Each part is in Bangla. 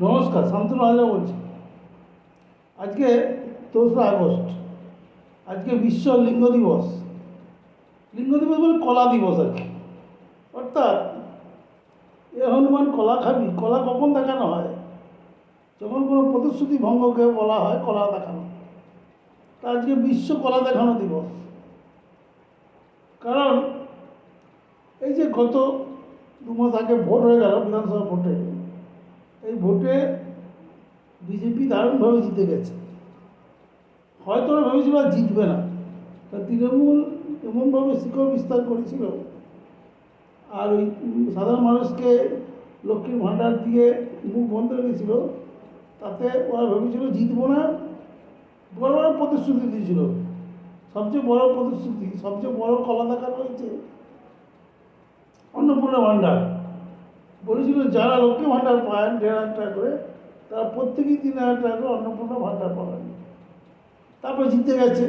নমস্কার, শান্তনু হাজরা বলছি। আজকে ২রা আগস্ট, আজকে বিশ্ব লিঙ্গ দিবস। লিঙ্গ দিবস মানে কলা দিবস আর কি। অর্থাৎ এ হনুমান কলা খাবি, কলা কখন দেখানো হয়? যখন কোনো প্রতিশ্রুতি ভঙ্গকে বলা হয় কলা দেখানো। তা আজকে বিশ্ব কলা দেখানো দিবস। কারণ এই যে গত ২ মাস আগে ভোট হয়ে গেল, বিধানসভা ভোটে, এই ভোটে বিজেপি দারুণভাবে জিতে গেছে। হয়তো ওরা ভেবেছিল আর জিতবে না, তা তৃণমূল এমনভাবে শিকড় বিস্তার করেছিল, আর ওই সাধারণ মানুষকে লক্ষ্মীর ভাণ্ডার দিয়ে মুখ বন্ধ রেখেছিল, তাতে ওরা ভেবেছিল জিতবো না। বড় বড় প্রতিশ্রুতি দিয়েছিল। সবচেয়ে বড় প্রতিশ্রুতি, সবচেয়ে বড় কলা দেখানো হয়েছে অন্নপূর্ণা ভাণ্ডার। বলেছিল যারা লক্ষ্মী ভাণ্ডার পায় ১,৫০০ টাকা করে, তারা প্রত্যেকেই ৩,০০০ টাকা করে অন্নপূর্ণা ভাণ্ডার পাবেন। তারপর জিতে গেছে।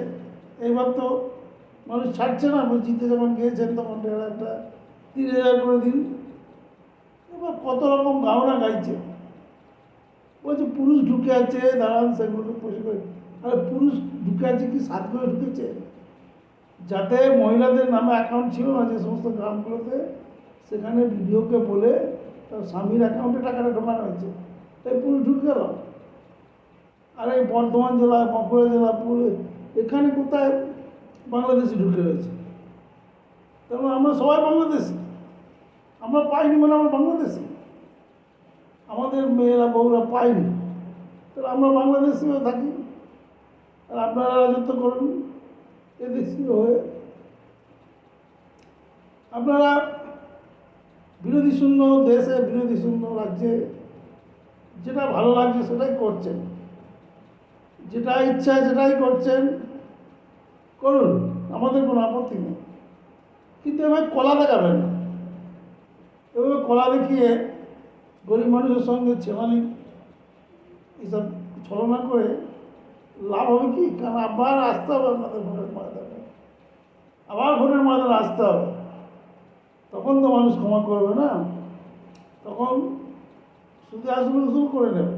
এইবার তো মানুষ ছাড়ছে না, জিতে যখন গিয়েছেন তখন ১,৫০০ টাকা ৩,০০০ করে দিন। এবার কত রকম গাওনা গাইছে, বলছে পুরুষ ঢুকে আছে, দাঁড়ান সেগুলোকে পয়সা করে। আরে পুরুষ ঢুকে আছে কি সাত করে ঢুকেছে? যাতে মহিলাদের নামে অ্যাকাউন্ট ছিল না যে সমস্ত গ্রামগুলোতে, সেখানে ভিডিওকে বলে তার স্বামীর অ্যাকাউন্টে টাকাটা ঢোকানো হয়েছে, তাই পুরুষ ঢুকে গেল। আর এই বর্ধমান জেলা, বাঁকুড়া জেলা, পুরো এখানে কোথায় বাংলাদেশি ঢুকে রয়েছে? তারপর আমরা সবাই বাংলাদেশি, আমরা পাইনি মানে আমরা বাংলাদেশি। আমাদের মেয়েরা বউরা পায়নি, তাহলে আমরা বাংলাদেশি হয়ে থাকি। আর আপনারা রাজত্ব করুন এদেশীয় হয়ে। আপনারা বিরোধী শূন্য দেশে, বিরোধী শূন্য রাজ্যে যেটা ভালো লাগছে সেটাই করছেন, যেটা ইচ্ছা সেটাই করছেন, করুন, আমাদের কোনো আপত্তি নেই। কিন্তু এভাবে কলা দেখাবেন না। এভাবে কলা দেখিয়ে গরিব মানুষের সঙ্গে ছেমালি এইসব ছলনা করে লাভ হবে কি? কারণ আবার আসতে হবে আপনাদের ভোটের ময়দানে, আবার ভোটের ময়দানে আসতে হবে। তখন তো মানুষ ক্ষমা করবে না, তখন শুধু আসলে উসুল করে নেবে।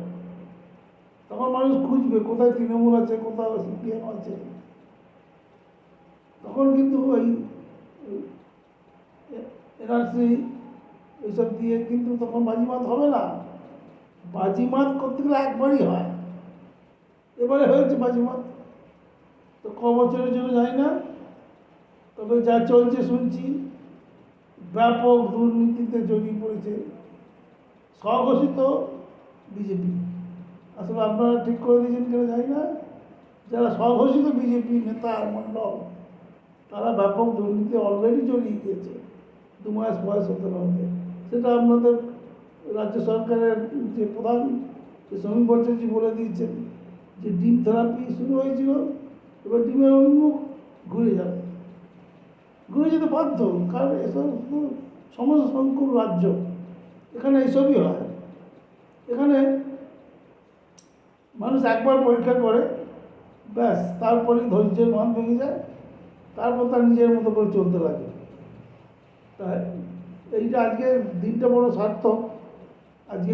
তখন মানুষ খুঁজবে কোথায় তৃণমূল আছে, কোথাও সিপিএম আছে। তখন কিন্তু ওই এনআরসি এইসব দিয়ে কিন্তু তখন বাজিমাত হবে না। বাজিমাত করতে গেলে একবারই হয়, এবারে হয়েছে বাজিমাত। তো ক বছরের জন্য যাই না, তবে যা চলছে শুনছি ব্যাপক দুর্নীতিতে জড়িয়ে পড়েছে স্বঘোষিত বিজেপি। আসলে আপনারা ঠিক করে দিয়েছেন কেন জানি না, যারা স্বঘোষিত বিজেপি নেতা মণ্ডল, তারা ব্যাপক দুর্নীতি অলরেডি জড়িয়ে গিয়েছে ২ মাস বয়স হতে না হতে। সেটা আপনাদের রাজ্য সরকারের যে প্রধান শ্রমিক ভট্টাচার্য বলে দিয়েছেন যে ডিম থেরাপি শুরু হয়েছিল, এবার ডিমের অভিমুখ ঘুরে যাবে, ঘুরে যেতে বাধ্য। কারণ এসব সমস্ত সংকুল রাজ্য, এখানে এসবই হয়। এখানে মানুষ একবার পরীক্ষা করে, ব্যাস, তারপরেই ধৈর্যের মান ভেঙে যায়, তারপর তার নিজের মতো করে চলতে লাগে। তাই এইটা আজকে দিনটা বড় সার্থক। আজকে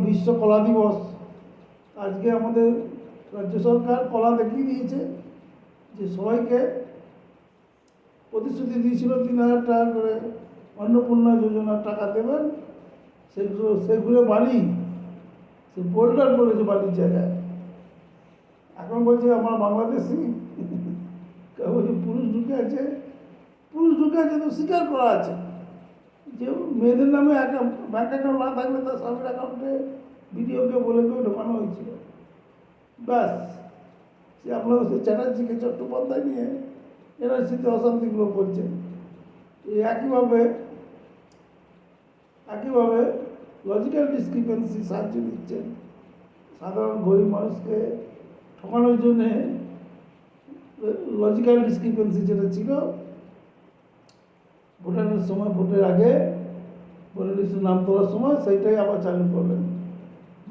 বিশ্ব কলা দিবস। আজকে আমাদের রাজ্য সরকার কলা দেখিয়ে দিয়েছে যে সবাইকে প্রতিশ্রুতি দিয়েছিল ৩,০০০ টাকা করে অন্নপূর্ণা যোজনার টাকা দেবেন, সেগুলো বালি, সে বোল্ডার করেছে বালির জায়গায়। এখন বলছে আমরা বাংলাদেশি, কেউ বলছে পুরুষ ঢুকে আছে। পুরুষ ঢুকে আছে তো স্বীকার করা আছে যে মেয়েদের নামে একটা ব্যাঙ্ক অ্যাকাউন্ট না থাকলে তার স্বামীর অ্যাকাউন্টে ভিডিওকে বলে কেউ ঢোকানো হয়েছিল। ব্যাস, সে আপনারা সে চ্যাটার্জিকে চট্টোপাধ্যায় নিয়ে এনআরসিতে অশান্তিগুলো করছেন। এই একইভাবে লজিক্যাল ডিসক্রিপেন্সি সাহায্য নিচ্ছেন সাধারণ গরিব মানুষকে ঠকানোর জন্যে। লজিক্যাল ডিসক্রিপেন্সি যেটা ছিল ভোটারের সময়, ভোটের আগে ভোটার লিস্টের নাম তোলার সময়, সেইটাই আবার চালু করলেন।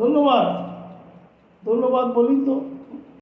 ধন্যবাদ, ধন্যবাদ বলি তো।